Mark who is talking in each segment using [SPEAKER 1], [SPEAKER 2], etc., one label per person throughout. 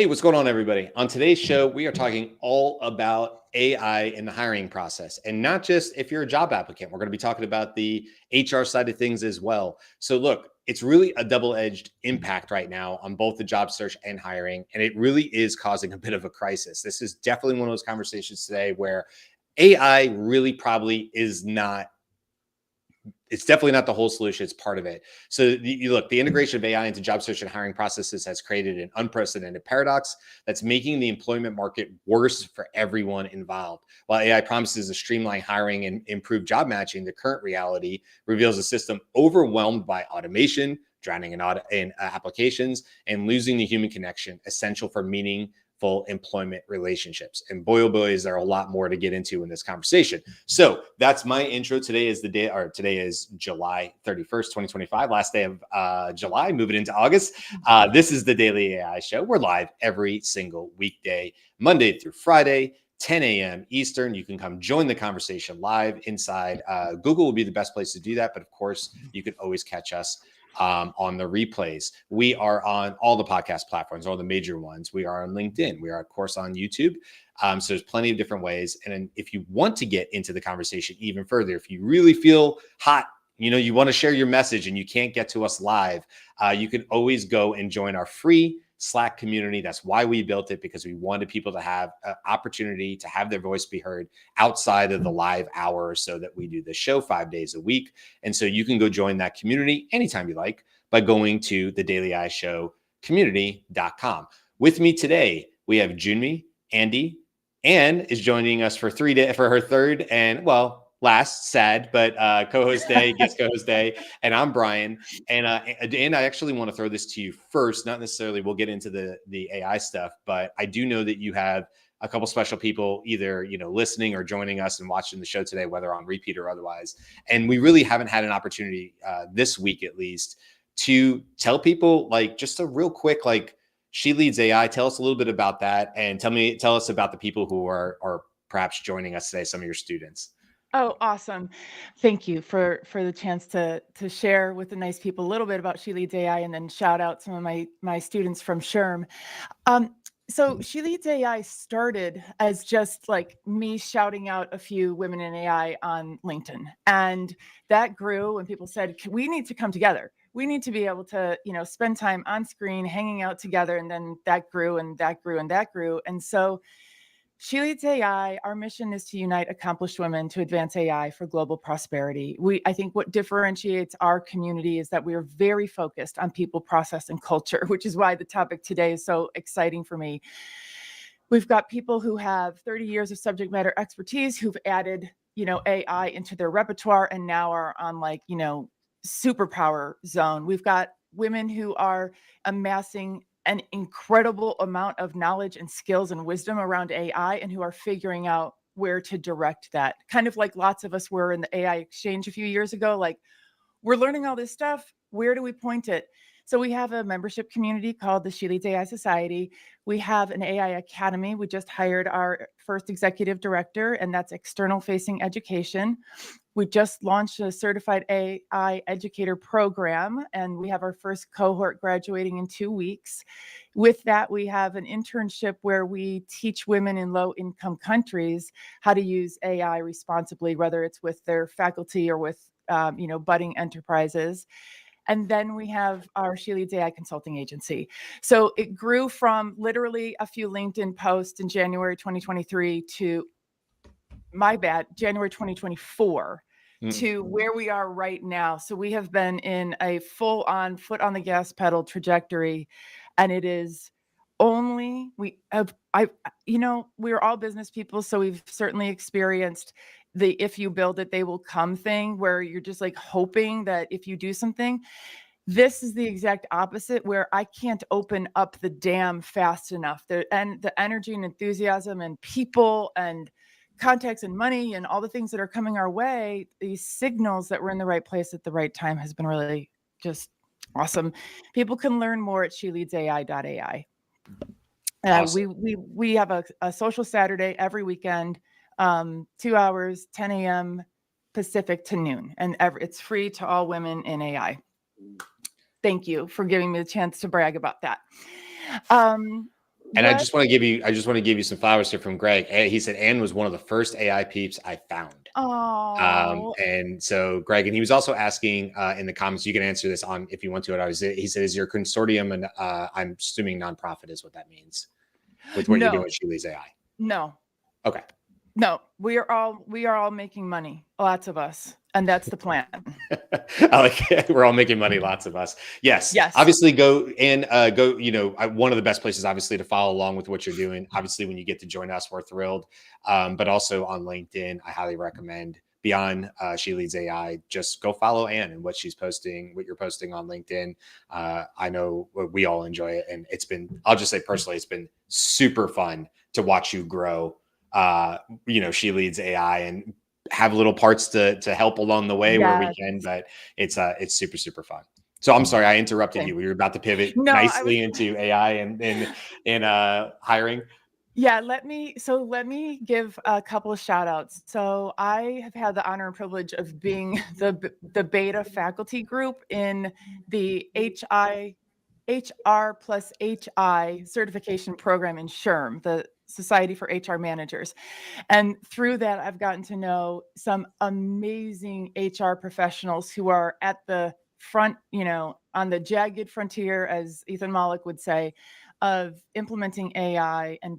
[SPEAKER 1] Hey, what's going on, everybody? On today's show, we are talking all about AI in the hiring process, and not just if you're a job applicant. We're going to be talking about the HR side of things as well. So look, it's really a double-edged impact right now on both the job search and hiring, and it really is causing a bit of a crisis. This is definitely one of those conversations today where AI really probably is not, it's definitely not the whole solution. It's part of it. So you look, the integration of AI into job search and hiring processes has created an unprecedented paradox that's making the employment market worse for everyone involved. While AI promises to streamline hiring and improve job matching, the current reality reveals a system overwhelmed by automation, drowning in applications, and losing the human connection essential for meaningful employment relationships. And boy, oh boy, is there a lot more to get into in this conversation. So that's my intro. Today is July 31st, 2025, last day of July, moving into August. This is the Daily AI Show. We're live every single weekday, Monday through Friday, 10 a.m. Eastern. You can come join the conversation live inside. Google will be the best place to do that. But of course, you can always catch us on the replays. We are on all the podcast platforms, all the major ones. We are on LinkedIn. We are, of course, on YouTube. So there's plenty of different ways. And if you want to get into the conversation even further, if you really feel hot, you want to share your message and you can't get to us live, you can always go and join our free Slack community. That's why we built it, because we wanted people to have an opportunity to have their voice be heard outside of the live hour or so that we do the show 5 days a week. And so you can go join that community anytime you like by going to the Daily AI Show community.com. With me today, we have Junmi, Andy. Anne is joining us for her third and, well, last sad, but co-host day, guest co-host day. And I'm Brian. And I actually want to throw this to you first. Not necessarily we'll get into the AI stuff, but I do know that you have a couple special people either listening or joining us and watching the show today, whether on repeat or otherwise. And we really haven't had an opportunity this week, at least, to tell people just a real quick She Leads AI. Tell us a little bit about that, and tell us about the people who are perhaps joining us today, some of your students.
[SPEAKER 2] Oh, awesome. Thank you for the chance to share with the nice people a little bit about She Leads AI, and then shout out some of my students from SHRM. So She Leads AI started as just me shouting out a few women in AI on LinkedIn. And that grew when people said, we need to come together. We need to be able to, spend time on screen, hanging out together. And then that grew and that grew and that grew. And so She Leads AI, our mission is to unite accomplished women to advance AI for global prosperity. I think what differentiates our community is that we are very focused on people, process, and culture, which is why the topic today is so exciting for me. We've got people who have 30 years of subject matter expertise who've added, AI into their repertoire and now are on superpower zone. We've got women who are amassing an incredible amount of knowledge and skills and wisdom around AI and who are figuring out where to direct that. Kind of like lots of us were in the AI exchange a few years ago, we're learning all this stuff. Where do we point it? So we have a membership community called the She Leads AI Society. We have an AI Academy. We just hired our first executive director, and that's external facing education. We just launched a certified AI educator program, and we have our first cohort graduating in 2 weeks. With that, we have an internship where we teach women in low-income countries how to use AI responsibly, whether it's with their faculty or with budding enterprises. And then we have our She Leads AI consulting agency. So it grew from literally a few LinkedIn posts in January 2023 to, January 2024 to where we are right now. So we have been in a full-on foot on the gas pedal trajectory, and it is we're all business people, so we've certainly experienced the if you build it, they will come thing, where you're just hoping that if you do something. This is the exact opposite, where I can't open up the dam fast enough. The energy and enthusiasm and people and contacts and money and all the things that are coming our way, these signals that we're in the right place at the right time has been really just awesome. People can learn more at sheleadsai.ai.
[SPEAKER 1] Awesome.
[SPEAKER 2] We have a social Saturday every weekend, 2 hours, 10 a.m. Pacific to noon, and it's free to all women in AI. Thank you for giving me the chance to brag about that.
[SPEAKER 1] And I
[SPEAKER 2] Let
[SPEAKER 1] just want to give you some flowers here from Greg. He said Anne was one of the first AI peeps I found.
[SPEAKER 2] Oh,
[SPEAKER 1] And so Greg, and he was also asking in the comments, you can answer this on if you want to. He said, is your consortium, and I'm assuming nonprofit is what that means with what you're doing
[SPEAKER 2] no,
[SPEAKER 1] with Sheely's AI.
[SPEAKER 2] no,
[SPEAKER 1] Okay.
[SPEAKER 2] no. We are all making money, lots of us, and that's the plan.
[SPEAKER 1] I like it. We're all making money, lots of us. Yes,
[SPEAKER 2] Yes.
[SPEAKER 1] obviously go, one of the best places obviously to follow along with what you're doing. Obviously, when you get to join us, we're thrilled. But also on LinkedIn, I highly recommend beyond She Leads AI, just go follow Anne and what she's posting, what you're posting on LinkedIn. I know we all enjoy it. And I'll just say personally, it's been super fun to watch you grow. She Leads AI and have little parts to help along the way where we
[SPEAKER 2] Yes.
[SPEAKER 1] can, but it's super, super fun. So I'm sorry, I interrupted
[SPEAKER 2] Okay.
[SPEAKER 1] you. We were about to pivot
[SPEAKER 2] No, I was
[SPEAKER 1] nicely into AI and hiring.
[SPEAKER 2] Yeah, let me give a couple of shout outs. So I have had the honor and privilege of being the beta faculty group in the HR plus HI certification program in SHRM, the Society for HR Managers. And through that, I've gotten to know some amazing HR professionals who are at the front, on the jagged frontier, as Ethan Mollick would say, of implementing AI and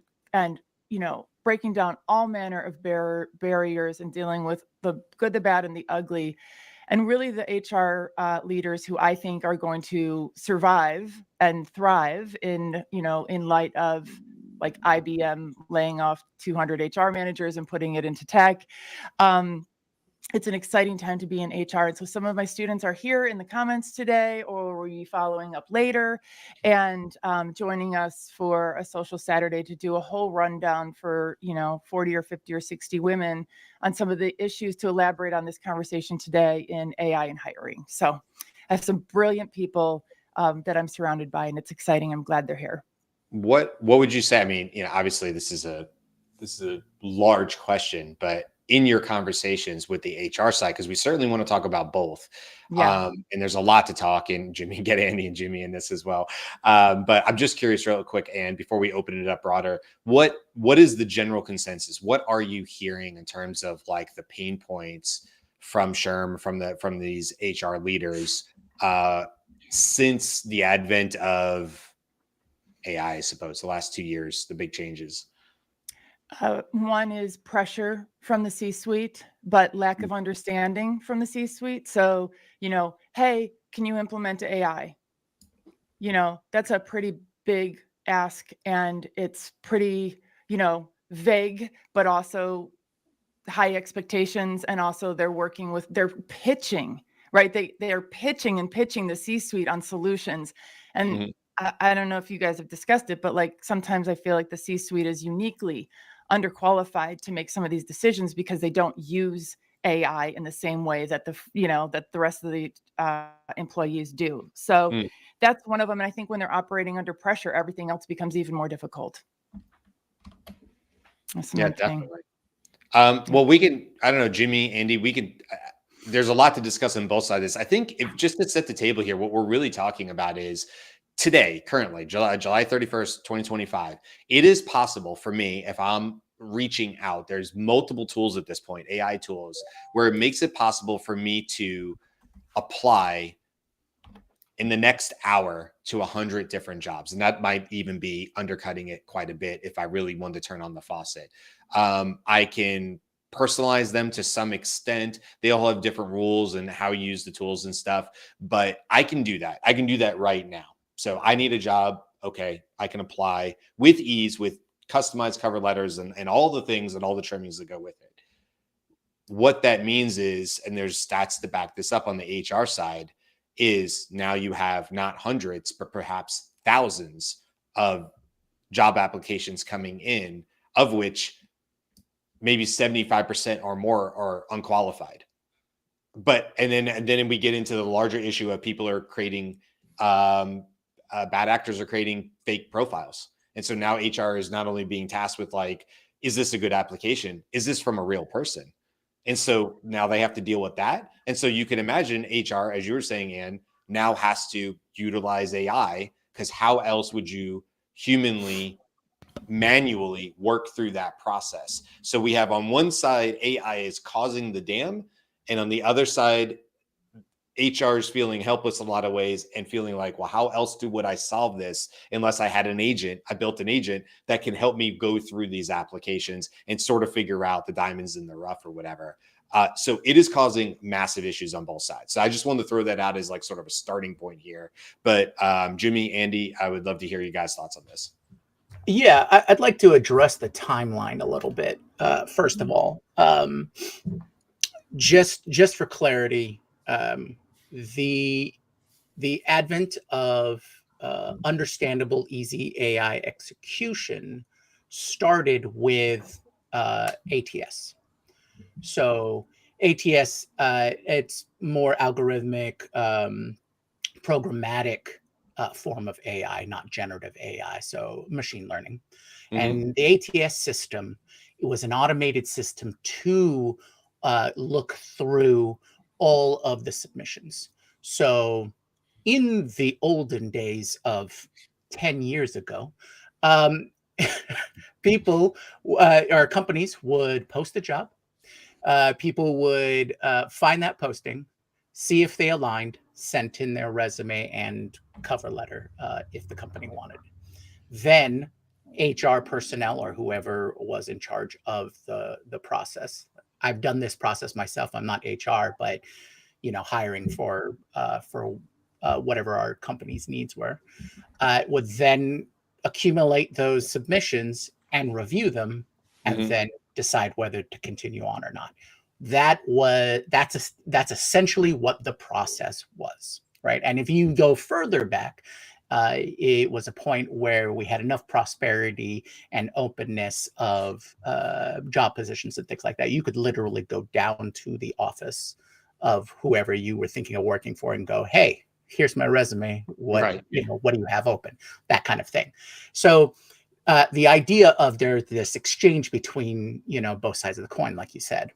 [SPEAKER 2] breaking down all manner of barriers and dealing with the good, the bad, and the ugly. And really the HR leaders who I think are going to survive and thrive in light of like IBM laying off 200 HR managers and putting it into tech. It's an exciting time to be in HR. And so some of my students are here in the comments today, or will be following up later and joining us for a social Saturday to do a whole rundown for, 40 or 50 or 60 women on some of the issues to elaborate on this conversation today in AI and hiring. So I have some brilliant people that I'm surrounded by, and it's exciting. I'm glad they're here.
[SPEAKER 1] What would you say? I mean, obviously this is a large question, but in your conversations with the HR side, because we certainly want to talk about both.
[SPEAKER 2] Yeah.
[SPEAKER 1] And there's a lot to talk, and Jimmy, get Andy and Jimmy in this as well. But I'm just curious real quick, and before we open it up broader, what is the general consensus? What are you hearing in terms of like the pain points from SHRM, from these HR leaders since the advent of AI, I suppose, the last 2 years, the big changes?
[SPEAKER 2] One is pressure from the C-suite, but lack of understanding from the C-suite. So, hey, can you implement AI? That's a pretty big ask, and it's pretty, vague, but also high expectations. And also they're pitching, right? They are pitching the C-suite on solutions. And
[SPEAKER 1] Mhm.
[SPEAKER 2] I don't know if you guys have discussed it, but like sometimes I feel like the C-suite is uniquely underqualified to make some of these decisions because they don't use AI in the same way that that the rest of the employees do. So
[SPEAKER 1] Mm.
[SPEAKER 2] that's one of them. And I think when they're operating under pressure, everything else becomes even more difficult. That's
[SPEAKER 1] Yeah,
[SPEAKER 2] my thing.
[SPEAKER 1] definitely. Well, I don't know, Jimmy, Andy, there's a lot to discuss on both sides of this. I think if just to set the table here, what we're really talking about is today, currently, July 31st, 2025, it is possible for me, if I'm reaching out, there's multiple tools at this point, AI tools, where it makes it possible for me to apply in the next hour to 100 different jobs. And that might even be undercutting it quite a bit if I really wanted to turn on the faucet. I can personalize them to some extent. They all have different rules and how you use the tools and stuff, but I can do that. I can do that right now. So I need a job. Okay. I can apply with ease with customized cover letters and all the things and all the trimmings that go with it. What that means is, and there's stats to back this up on the HR side, is now you have not hundreds, but perhaps thousands of job applications coming in, of which maybe 75% or more are unqualified. And then we get into the larger issue of people are creating, bad actors are creating fake profiles. And so now HR is not only being tasked with like, is this a good application? Is this from a real person? And so now they have to deal with that. And so you can imagine HR, as you were saying, Ann, now has to utilize AI, because how else would you humanly manually work through that process. So we have on one side, AI is causing the dam, and on the other side, HR is feeling helpless in a lot of ways and feeling like, well, how else would I solve this unless I had an agent? I built an agent that can help me go through these applications and sort of figure out the diamonds in the rough or whatever. So it is causing massive issues on both sides. So I just wanted to throw that out as like sort of a starting point here. But Jimmy, Andy, I would love to hear you guys' thoughts on this.
[SPEAKER 3] Yeah, I'd like to address the timeline a little bit. First of all, just for clarity, the advent of understandable, easy AI execution started with ATS. So ATS, it's more algorithmic, programmatic form of AI, not generative AI, so machine learning. And the ATS system, it was an automated system to look through all of the submissions. So in the olden days of 10 years ago, people or companies would post a job. People would find that posting, see if they aligned, sent in their resume and cover letter if the company wanted. Then HR personnel or whoever was in charge of the process. I've done this process myself. I'm not HR, but hiring for whatever our company's needs were, would then accumulate those submissions and review them, and then decide whether to continue on or not. That's essentially what the process was, right? And if you go further back, it was a point where we had enough prosperity and openness of job positions and things like that. You could literally go down to the office of whoever you were thinking of working for and go, "Hey, here's my resume. What what do you have open?" That kind of thing. So the idea of there's this exchange between both sides of the coin, like you said,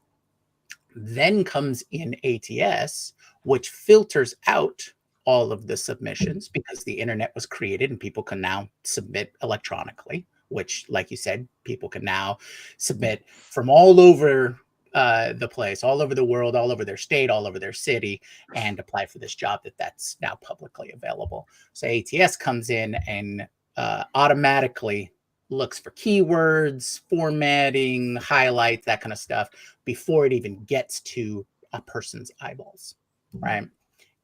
[SPEAKER 3] then comes in ATS, which filters out all of the submissions because the internet was created and people can now submit electronically, which, like you said, people can now submit from all over the place, all over the world, all over their state, all over their city, and apply for this job that's now publicly available. So ATS comes in and automatically looks for keywords, formatting, highlights, that kind of stuff before it even gets to a person's eyeballs, right?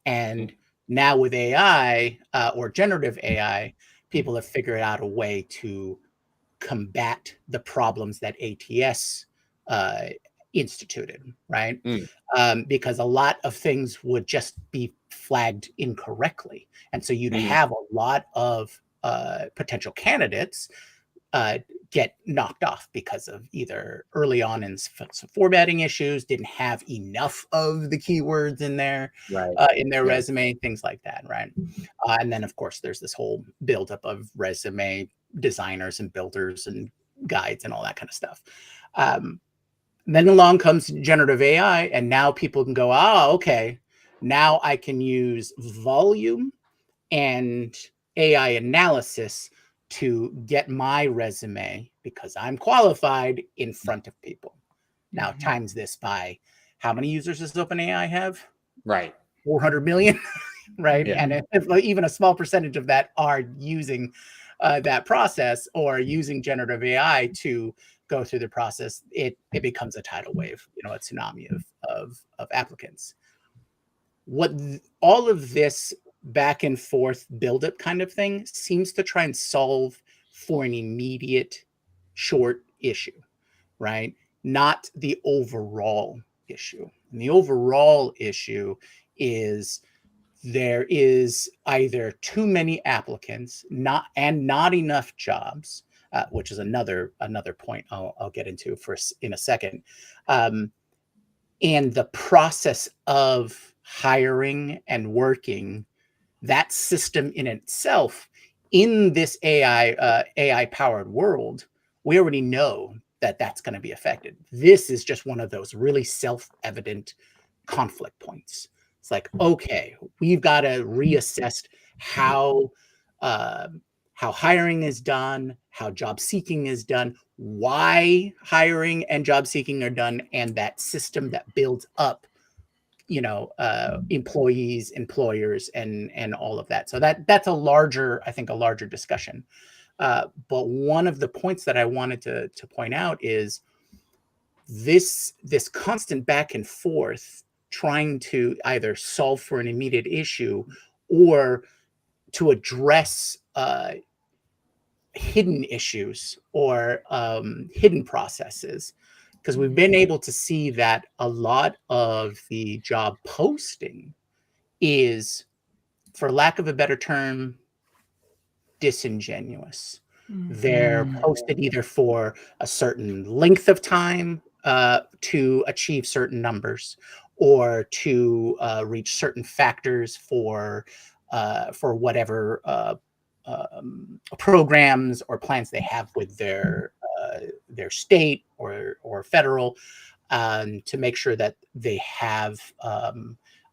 [SPEAKER 3] And now with AI or generative AI, people have figured out a way to combat the problems that ATS instituted, right? Because a lot of things would just be flagged incorrectly. And so you'd have a lot of potential candidates get knocked off because of either early on in some formatting issues, didn't have enough of the keywords in their resume, things like that, right? And then, of course, there's this whole buildup of resume designers and builders and guides and all that kind of stuff. Then along comes generative AI, and now people can go, "Oh, okay, now I can use volume and AI analysis to get my resume, because I'm qualified, in front of people." Now times this by how many users does OpenAI have?
[SPEAKER 1] Right.
[SPEAKER 3] 400 million, right? Yeah. And if even a small percentage of that are using that process or using generative AI to go through the process, it becomes a tidal wave, a tsunami of applicants. What all of this back and forth buildup kind of thing seems to try and solve for an immediate short issue, right? Not the overall issue. And the overall issue is there is either too many applicants, not enough jobs, which is another point I'll get into in a second. And the process of hiring and working, that system in itself, in this AI powered world, we already know that that's going to be affected. This is just one of those really self-evident conflict points. It's like, okay, we've got to reassess how how hiring is done, how job seeking is done, why hiring and job seeking are done, and that system that builds up, employees, employers, and all of that. So that's I think a larger discussion. But one of the points that I wanted to point out is this constant back and forth, trying to either solve for an immediate issue or to address hidden issues or hidden processes, because we've been able to see that a lot of the job posting is, for lack of a better term, disingenuous. They're posted either for a certain length of time to achieve certain numbers, or to reach certain factors for whatever programs or plans they have with their state or federal, to make sure that they have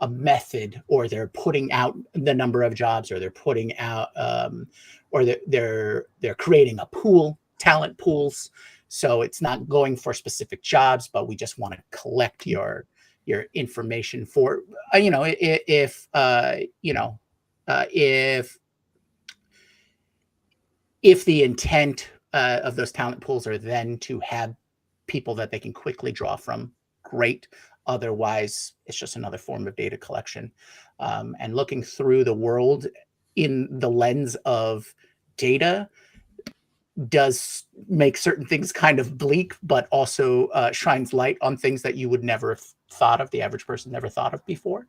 [SPEAKER 3] a method, or they're putting out the number of jobs, or they're putting out or they're creating a pool, talent pools. So it's not going for specific jobs, but we just want to collect your information for if the intent of those talent pools are then to have people that they can quickly draw from, great. Otherwise, it's just another form of data collection. And looking through the world in the lens of data does make certain things kind of bleak, but also shines light on things that you would never have thought of, the average person never thought of before.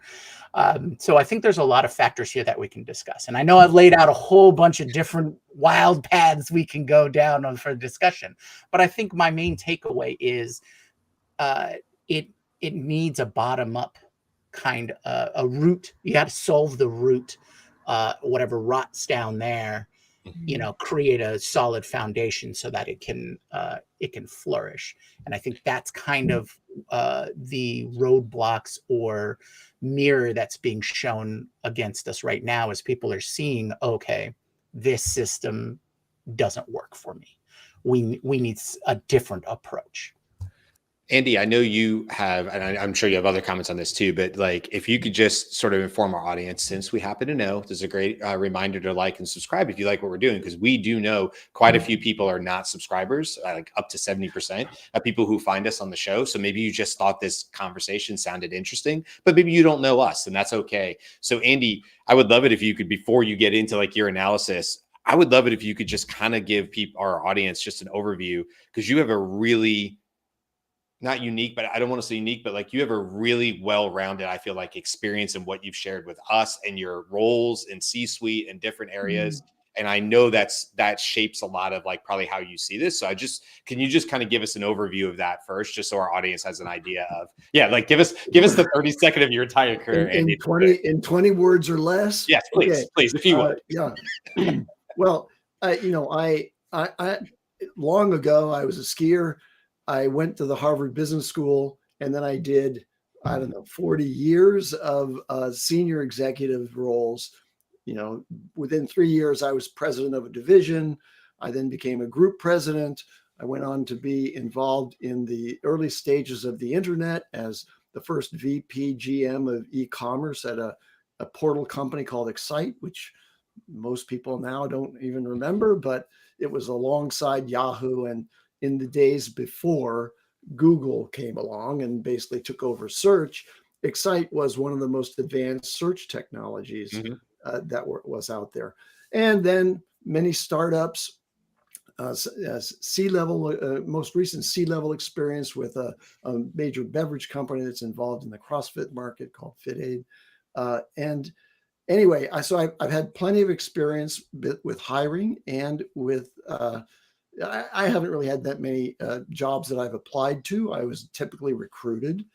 [SPEAKER 3] So I think there's a lot of factors here that we can discuss. And I know I've laid out a whole bunch of different wild paths we can go down for discussion, but I think my main takeaway is it needs a bottom-up kind of a root. You got to solve the root, whatever rots down there, create a solid foundation so that it can flourish. And I think that's kind of the roadblocks or mirror that's being shown against us right now, as people are seeing, okay, this system doesn't work for me. We need a different approach.
[SPEAKER 1] Andy, I know you have, and I'm sure you have other comments on this too, but like, if you could just sort of inform our audience, since we happen to know, this is a great reminder to like and subscribe if you like what we're doing, because we do know quite a few people are not subscribers, like up to 70% of people who find us on the show. So maybe you just thought this conversation sounded interesting, but maybe you don't know us, and that's okay. So Andy, I would love it if you could, before you get into like your analysis, I would love it if you could just kind of give people, our audience, just an overview, because you have a really, not unique, but I don't want to say unique, but like you have a really well-rounded, I feel like, experience in what you've shared with us and your roles in C-suite and different areas. And I know that shapes a lot of like probably how you see this. So can you just kind of give us an overview of that first, just so our audience has an idea of, like, give us the 30-second of your entire career.
[SPEAKER 4] In 20 words or less.
[SPEAKER 1] Yes, please,
[SPEAKER 4] okay.
[SPEAKER 1] Please, if you would.
[SPEAKER 4] Yeah. Well, I long ago, I was a skier. I went to the Harvard Business School, and then I did, 40 years of senior executive roles. Within 3 years, I was president of a division. I then became a group president. I went on to be involved in the early stages of the internet as the first VP GM of e-commerce at a portal company called Excite, which most people now don't even remember, but it was alongside Yahoo and in the days before Google came along and basically took over search. Excite was one of the most advanced search technologies that was out there. And then many startups, as C-level, most recent C-level experience with a major beverage company that's involved in the CrossFit market called FitAid. And anyway, so I've had plenty of experience with hiring and with I haven't really had that many jobs that I've applied to. I was typically recruited.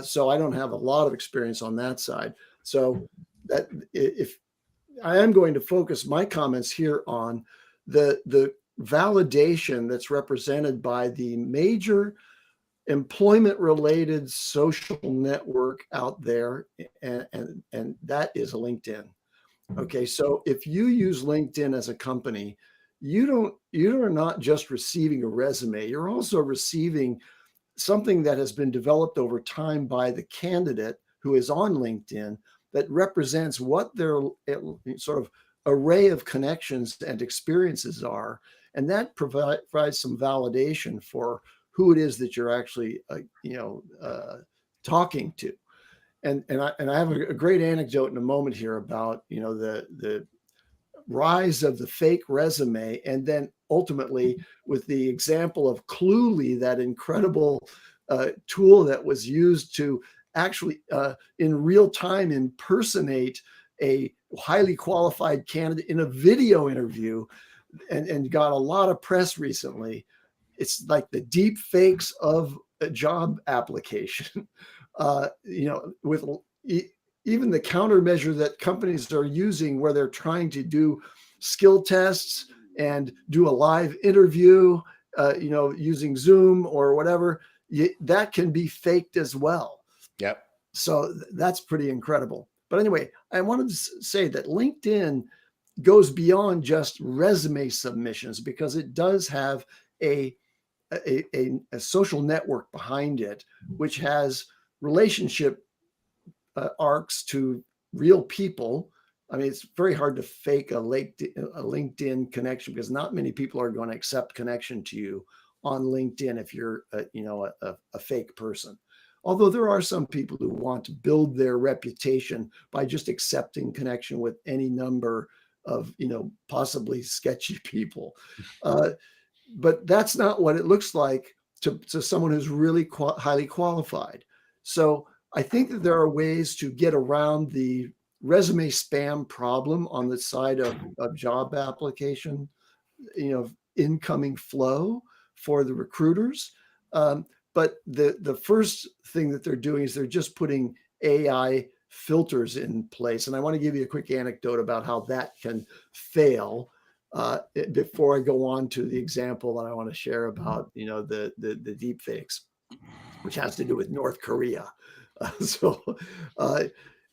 [SPEAKER 4] So I don't have a lot of experience on that side. So that if I am going to focus my comments here on the validation that's represented by the major employment-related social network out there, and that is LinkedIn. Okay, so if you use LinkedIn as a company, you are not just receiving a resume, you're also receiving something that has been developed over time by the candidate who is on LinkedIn that represents what their sort of array of connections and experiences are. And that provides some validation for who it is that you're actually, talking to. And I have a great anecdote in a moment here about, the rise of the fake resume, and then ultimately with the example of Cluely, that incredible tool that was used to actually in real time impersonate a highly qualified candidate in a video interview, and got a lot of press recently. It's like the deep fakes of a job application. With even the countermeasure that companies are using, where they're trying to do skill tests and do a live interview, using Zoom or whatever, that can be faked as well.
[SPEAKER 1] Yep.
[SPEAKER 4] So that's pretty incredible. But anyway, I wanted to say that LinkedIn goes beyond just resume submissions, because it does have a social network behind it, which has relationship arcs to real people. I mean, it's very hard to fake a LinkedIn connection, because not many people are going to accept connection to you on LinkedIn if you're a fake person. Although there are some people who want to build their reputation by just accepting connection with any number of, possibly sketchy people. But that's not what it looks like to someone who's really highly qualified. So I think that there are ways to get around the resume spam problem on the side of job application, incoming flow for the recruiters. But the first thing that they're doing is they're just putting AI filters in place. And I want to give you a quick anecdote about how that can fail before I go on to the example that I want to share about, the deep fakes, which has to do with North Korea.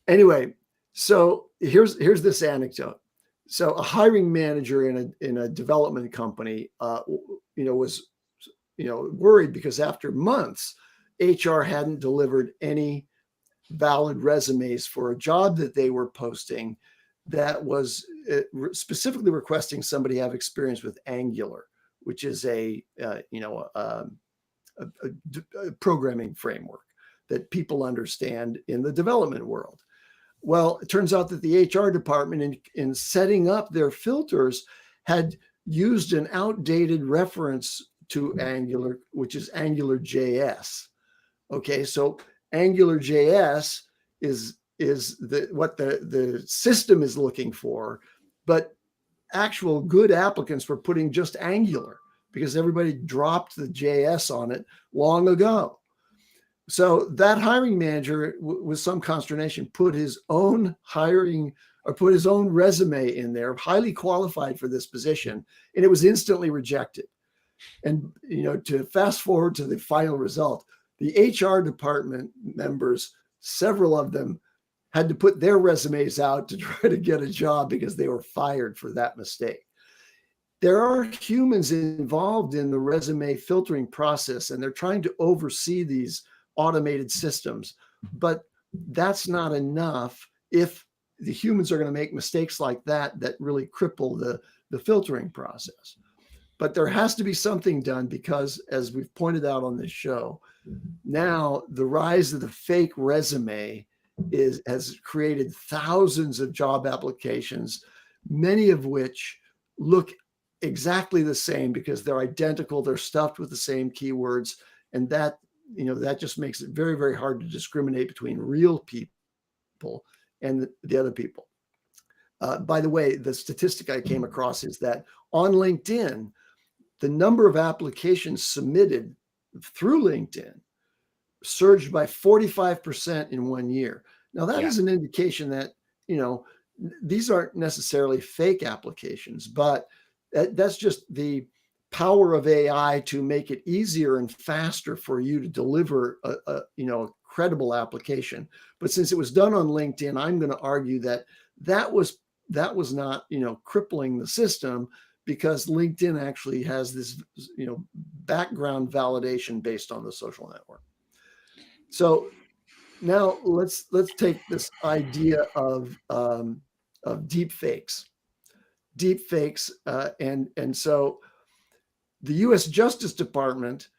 [SPEAKER 4] Anyway, so here's this anecdote. So a hiring manager in a development company, was, worried because after months, HR hadn't delivered any valid resumes for a job that they were posting that was specifically requesting somebody have experience with Angular, which is a programming framework that people understand in the development world. Well, it turns out that the HR department in setting up their filters had used an outdated reference to Angular, which is Angular.js. Okay, so Angular.js is what the system is looking for, but actual good applicants were putting just Angular because everybody dropped the JS on it long ago. So that hiring manager, with some consternation, put his own resume in there, highly qualified for this position, and it was instantly rejected. And to fast forward to the final result, the HR department members, several of them, had to put their resumes out to try to get a job because they were fired for that mistake. There are humans involved in the resume filtering process, and they're trying to oversee these automated systems, but that's not enough if the humans are going to make mistakes like that really cripple the filtering process. But there has to be something done, because as we've pointed out on this show, now the rise of the fake resume has created thousands of job applications, many of which look exactly the same because they're identical, they're stuffed with the same keywords, and that just makes it very, very hard to discriminate between real people and the other people. By the way, the statistic I came across is that on LinkedIn, the number of applications submitted through LinkedIn surged by 45% in 1 year. Now that is an indication that, these aren't necessarily fake applications, but that's just the power of AI to make it easier and faster for you to deliver a credible application. But since it was done on LinkedIn, I'm going to argue that was that was not, crippling the system, because LinkedIn actually has this, background validation based on the social network. So now let's take this idea of deep fakes. And so the U.S. Justice Department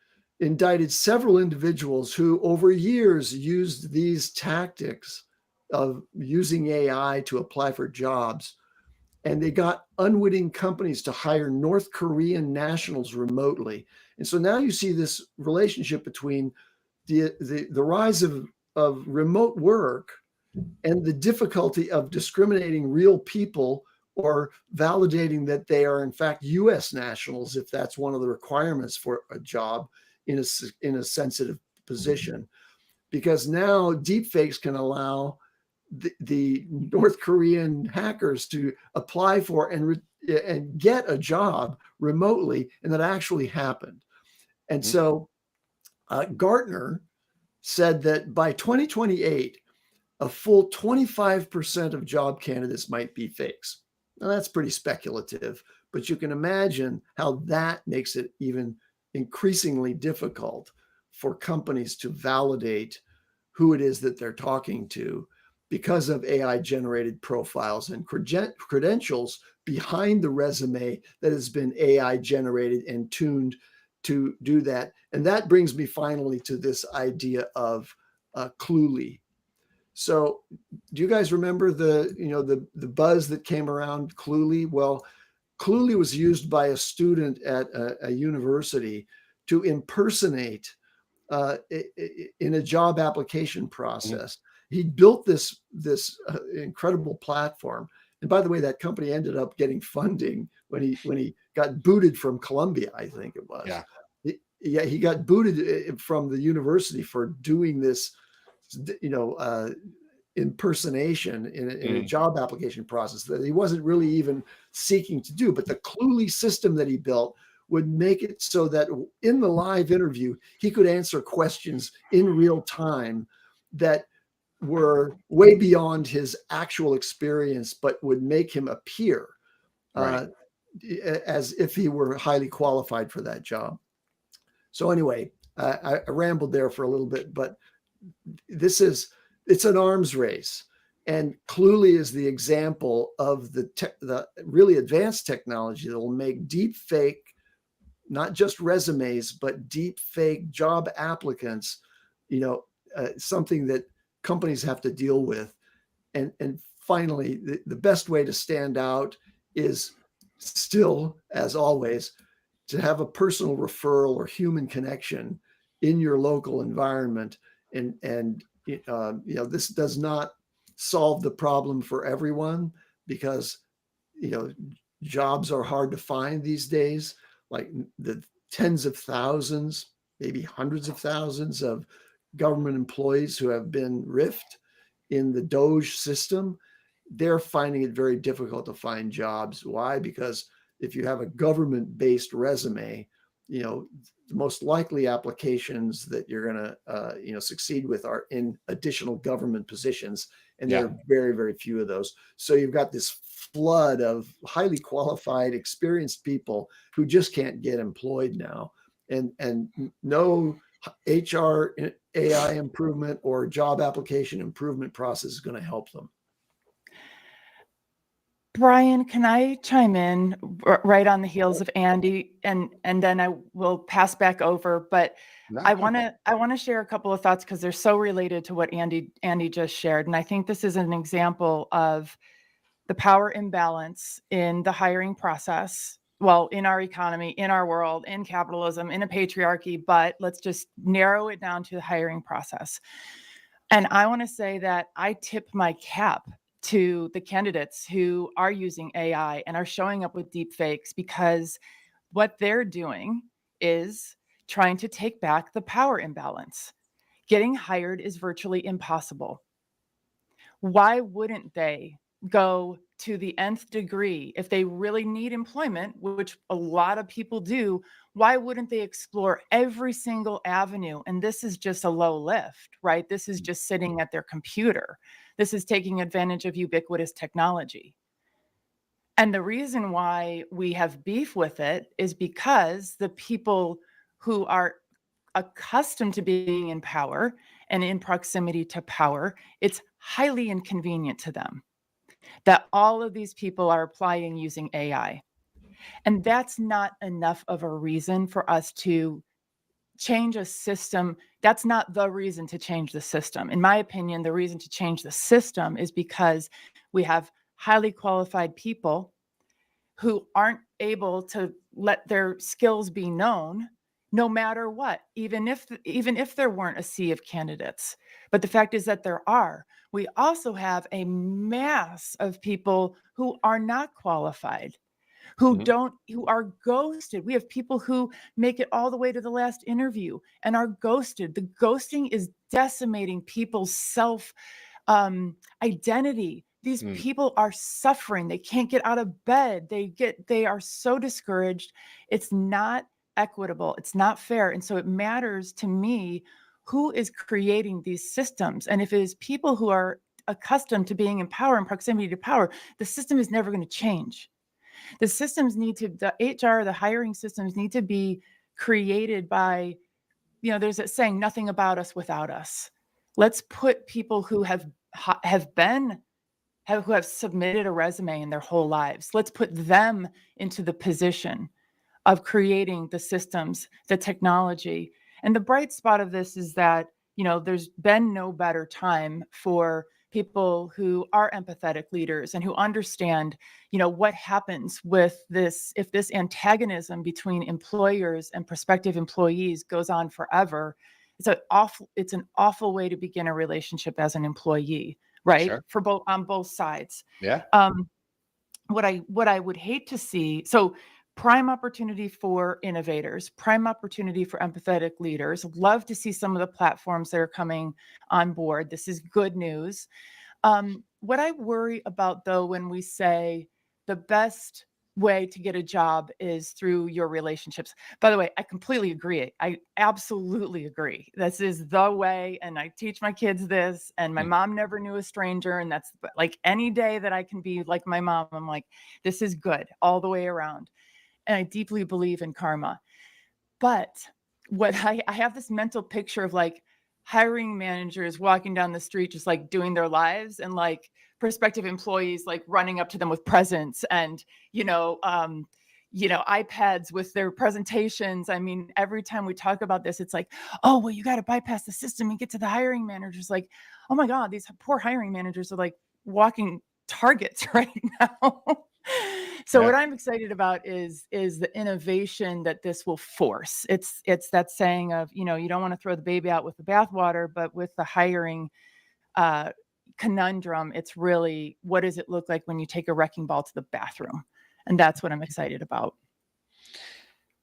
[SPEAKER 4] indicted several individuals who over years used these tactics of using AI to apply for jobs. And they got unwitting companies to hire North Korean nationals remotely. And so now you see this relationship between the rise of remote work and the difficulty of discriminating real people or validating that they are in fact U.S. nationals, if that's one of the requirements for a job in a sensitive position. Because now deepfakes can allow the North Korean hackers to apply for and get a job remotely, and that actually happened. And so Gartner said that by 2028, a full 25% of job candidates might be fakes. Now, that's pretty speculative, but you can imagine how that makes it even increasingly difficult for companies to validate who it is that they're talking to, because of AI generated profiles and credentials behind the resume that has been AI generated and tuned to do that. And that brings me finally to this idea of Cluely. So do you guys remember the buzz that came around Cluely? Well, Cluely was used by a student at a university to impersonate in a job application process. He built this incredible platform. And by the way, that company ended up getting funding when he got booted from Columbia, I think it was.
[SPEAKER 1] Yeah.
[SPEAKER 4] He got booted from the university for doing this, impersonation in a job application process that he wasn't really even seeking to do. But the Cluely system that he built would make it so that in the live interview, he could answer questions in real time that were way beyond his actual experience, but would make him appear as if he were highly qualified for that job. So anyway, I rambled there for a little bit, but it's an arms race. And Cluely is the example of the really advanced technology that will make deep fake, not just resumes, but deep fake job applicants, something that companies have to deal with. And finally, the best way to stand out is still, as always, to have a personal referral or human connection in your local environment. And this does not solve the problem for everyone, because jobs are hard to find these days. Like the tens of thousands, maybe hundreds of thousands of government employees who have been riffed in the Doge system, they're finding it very difficult to find jobs. Why? Because if you have a government-based resume, the most likely applications that you're going to, succeed with are in additional government positions. And there are very, very few of those. So you've got this flood of highly qualified, experienced people who just can't get employed now. And no HR AI improvement or job application improvement process is going to help them.
[SPEAKER 2] Brian, can I chime in right on the heels of Andy, and then I will pass back over. But I want to share a couple of thoughts because they're so related to what Andy just shared, and I think this is an example of the power imbalance in the hiring process. Well, in our economy, in our world, in capitalism, in a patriarchy, but let's just narrow it down to the hiring process. And I want to say that I tip my cap to the candidates who are using AI and are showing up with deep fakes, because what they're doing is trying to take back the power imbalance. Getting hired is virtually impossible. Why wouldn't they go to the nth degree if they really need employment, which a lot of people do? Why wouldn't they explore every single avenue? And this is just a low lift, right? This is just sitting at their computer. This is taking advantage of ubiquitous technology. And the reason why we have beef with it is because the people who are accustomed to being in power and in proximity to power, it's highly inconvenient to them that all of these people are applying using AI. And that's not enough of a reason for us to change a system. That's not the reason to change the system. In my opinion, the reason to change the system is because we have highly qualified people who aren't able to let their skills be known no matter what, even if there weren't a sea of candidates. But the fact is that there are. We also have a mass of people who are not qualified, who are ghosted. We have people who make it all the way to the last interview and are ghosted. The ghosting is decimating people's self identity. These people are suffering. They can't get out of bed. They are so discouraged. It's not equitable. It's not fair. And so it matters to me who is creating these systems. And if it is people who are accustomed to being in power and proximity to power, the system is never going to change. The systems the HR, the hiring systems need to be created by, there's that saying, nothing about us without us. Let's put people who have submitted a resume in their whole lives. Let's put them into the position of creating the systems, the technology. And the bright spot of this is that, there's been no better time for people who are empathetic leaders and who understand, what happens with this, if this antagonism between employers and prospective employees goes on forever. It's an awful way to begin a relationship as an employee, right? Sure. On both sides.
[SPEAKER 1] Yeah.
[SPEAKER 2] What I would hate to see, so prime opportunity for innovators, prime opportunity for empathetic leaders. Love to see some of the platforms that are coming on board. This is good news. What I worry about, though, when we say the best way to get a job is through your relationships. By the way, I completely agree. I absolutely agree. This is the way, and I teach my kids this, and my mom never knew a stranger, and that's like any day that I can be like my mom, I'm like, this is good all the way around. And I deeply believe in karma. But what I have this mental picture of like hiring managers walking down the street, just like doing their lives, and like prospective employees, like running up to them with presents and, iPads with their presentations. I mean, every time we talk about this, it's like, oh, well, you got to bypass the system and get to the hiring managers. Like, oh my God, these poor hiring managers are like walking targets right now. So what I'm excited about is the innovation that this will force. It's that saying of, you don't want to throw the baby out with the bathwater, but with the hiring conundrum, it's really, what does it look like when you take a wrecking ball to the bathroom? And that's what I'm excited about.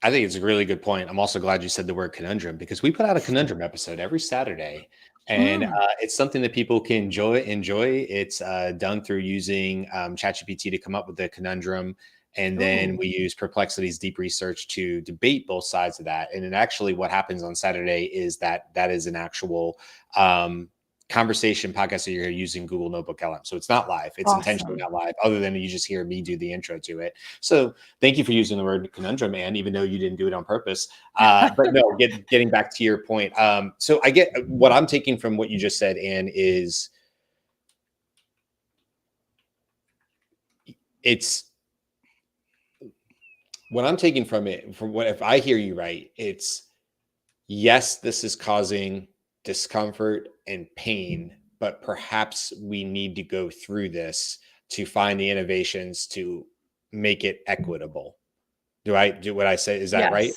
[SPEAKER 1] I think it's a really good point. I'm also glad you said the word conundrum, because we put out a conundrum episode every Saturday, and it's something that people can enjoy. It's done through using ChatGPT to come up with the conundrum. And then we use Perplexity's deep research to debate both sides of that. And then actually what happens on Saturday is that is an actual conversation podcast that you're using Google Notebook LM. So it's not live. It's intentionally not live, other than you just hear me do the intro to it. So thank you for using the word conundrum, Anne, even though you didn't do it on purpose. But no, getting back to your point. So I get what I'm taking from what you just said, Anne, is what I'm taking from it, if I hear you right, it's yes, this is causing discomfort and pain, but perhaps we need to go through this to find the innovations to make it equitable. Do I do what I say? Is that right?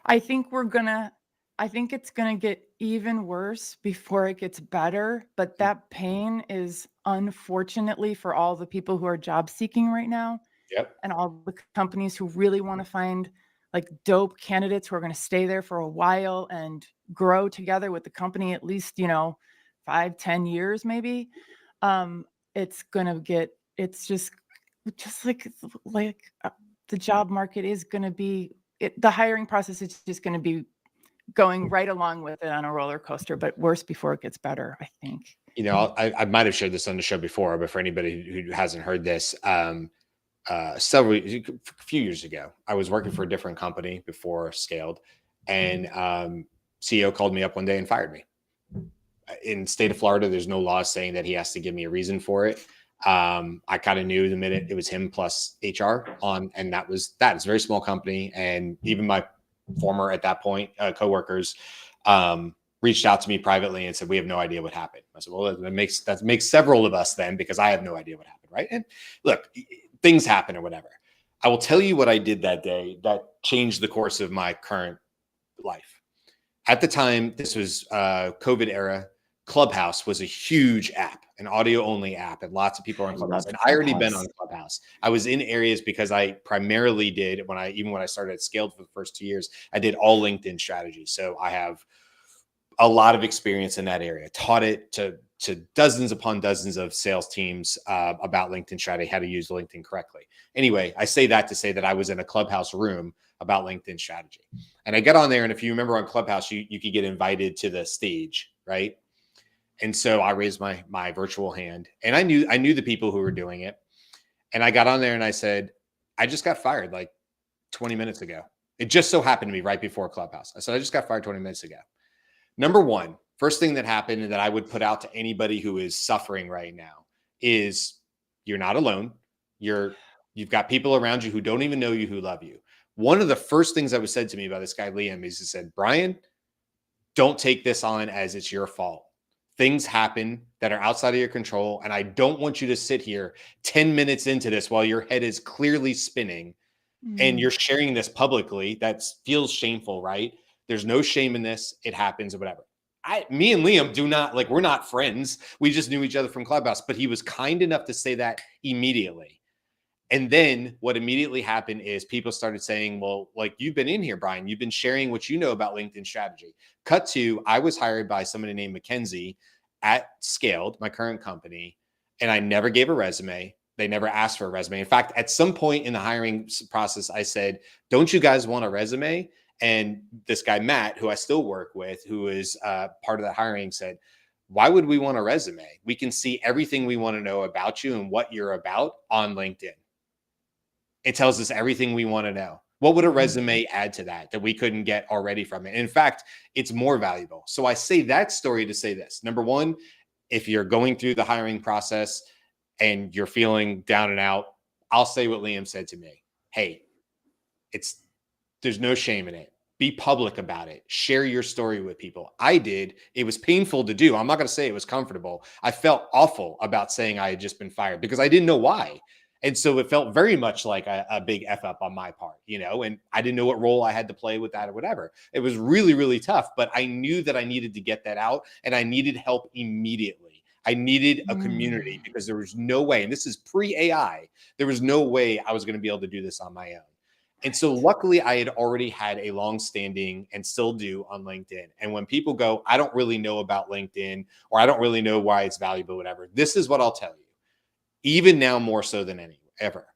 [SPEAKER 2] I think it's gonna get even worse before it gets better. But that pain is, unfortunately, for all the people who are job seeking right now.
[SPEAKER 1] Yep.
[SPEAKER 2] And all the companies who really want to find like dope candidates who are going to stay there for a while and grow together with the company at least, 5-10 years, maybe. It's just like the job market is going to be, the hiring process is just going to be going right along with it on a roller coaster, but worse before it gets better, I think.
[SPEAKER 1] I might have shared this on the show before, but for anybody who hasn't heard this, a few years ago. I was working for a different company before Scaled, and CEO called me up one day and fired me. In the state of Florida, there's no law saying that he has to give me a reason for it. I kind of knew the minute it was him plus HR on, and that was that. It's a very small company, and even my former at that point coworkers reached out to me privately and said, "We have no idea what happened." I said, "Well, that makes several of us then, because I have no idea what happened, right?" And look, things happen or whatever. I will tell you what I did that day that changed the course of my current life. At the time, this was COVID era. Clubhouse was a huge app, an audio only app, and lots of people are on Clubhouse. And I already been on Clubhouse. I was in areas because I primarily did when I started at Scaled for the first 2 years, I did all LinkedIn strategies. So I have a lot of experience in that area. Taught it to dozens upon dozens of sales teams about LinkedIn strategy, how to use LinkedIn correctly. Anyway, I say that to say that I was in a Clubhouse room about LinkedIn strategy, and I got on there. And if you remember on Clubhouse, you could get invited to the stage, right? And so I raised my virtual hand, and I knew the people who were doing it. And I got on there and I said, I just got fired like 20 minutes ago. It just so happened to be right before Clubhouse. I said, I just got fired 20 minutes ago. Number one, first thing that happened and that I would put out to anybody who is suffering right now is you're not alone. You've got people around you who don't even know you, who love you. One of the first things that was said to me by this guy, Liam, is he said, Brian, don't take this on as it's your fault. Things happen that are outside of your control. And I don't want you to sit here 10 minutes into this while your head is clearly spinning and you're sharing this publicly. That feels shameful, right? There's no shame in this. It happens or whatever. Me and Liam do not, like, we're not friends. We just knew each other from Clubhouse, but he was kind enough to say that immediately. And then what immediately happened is people started saying, well, like, you've been in here, Brian, you've been sharing what you know about LinkedIn strategy. Cut to, I was hired by somebody named Mackenzie at Scaled, my current company, and I never gave a resume. They never asked for a resume. In fact, at some point in the hiring process, I said, don't you guys want a resume? And this guy, Matt, who I still work with, who is part of the hiring, said, why would we want a resume? We can see everything we want to know about you and what you're about on LinkedIn. It tells us everything we want to know. What would a resume add to that we couldn't get already from it? In fact, it's more valuable. So I say that story to say this. Number one, if you're going through the hiring process and you're feeling down and out, I'll say what Liam said to me. Hey, there's no shame in it. Be public about it. Share your story with people. I did. It was painful to do. I'm not going to say it was comfortable. I felt awful about saying I had just been fired because I didn't know why. And so it felt very much like a big F up on my part, and I didn't know what role I had to play with that or whatever. It was really, really tough, but I knew that I needed to get that out and I needed help immediately. I needed a community because there was no way, and this is pre-AI, there was no way I was going to be able to do this on my own. And so luckily I had already had a long-standing and still do on LinkedIn. And when people go, I don't really know about LinkedIn, or I don't really know why it's valuable, whatever, this is what I'll tell you. Even now, more so than ever.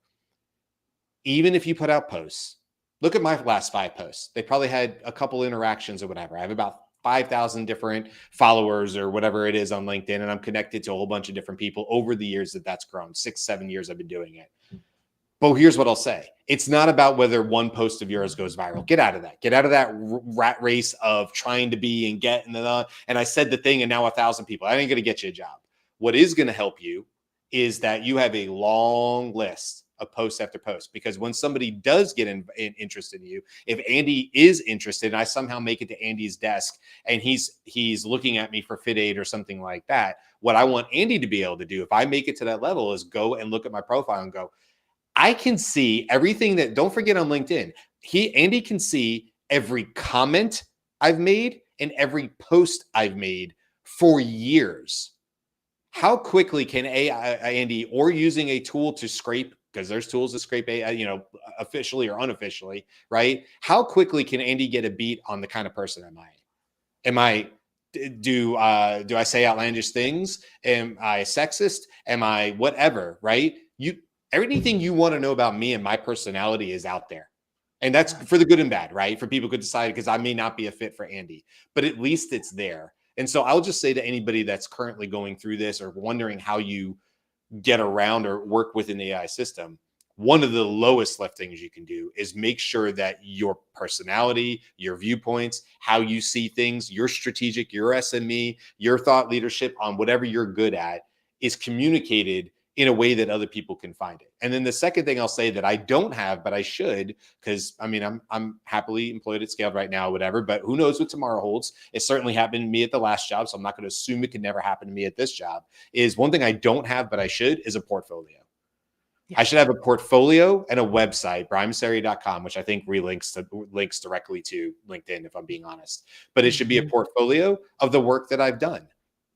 [SPEAKER 1] Even if you put out posts, look at my last 5 posts. They probably had a couple interactions or whatever. I have about 5,000 different followers or whatever it is on LinkedIn, and I'm connected to a whole bunch of different people over the years that's grown. 6-7 years I've been doing it. But here's what I'll say. It's not about whether one post of yours goes viral. Get out of that. Get out of that rat race of trying to be and get, and I said the thing and now 1,000 people. I ain't going to get you a job. What is going to help you is that you have a long list of post after post, because when somebody does get interested in you, if Andy is interested and I somehow make it to Andy's desk and he's looking at me for fit aid or something like that, what I want Andy to be able to do if I make it to that level is go and look at my profile and go, I can see everything that, don't forget on LinkedIn, Andy can see every comment I've made and every post I've made for years. How quickly can AI, Andy, or using a tool to scrape, because there's tools to scrape AI, officially or unofficially, right? How quickly can Andy get a beat on the kind of person do I say outlandish things? Am I sexist? Am I whatever, right? Everything you want to know about me and my personality is out there. And that's for the good and bad, right? For people could decide, because I may not be a fit for Andy, but at least it's there. And so I'll just say to anybody that's currently going through this or wondering how you get around or work with an AI system, one of the lowest left things you can do is make sure that your personality, your viewpoints, how you see things, your strategic, your SME, your thought leadership on whatever you're good at is communicated in a way that other people can find it. And then the second thing I'll say that I don't have, but I should, because I mean, I'm happily employed at scale right now, whatever, but who knows what tomorrow holds. It certainly happened to me at the last job, so I'm not going to assume it can never happen to me at this job. Is one thing I don't have, but I should, is a portfolio. I should have a portfolio and a website, brianmasseri.com, which I think links directly to LinkedIn, if I'm being honest. But it should be a portfolio of the work that I've done.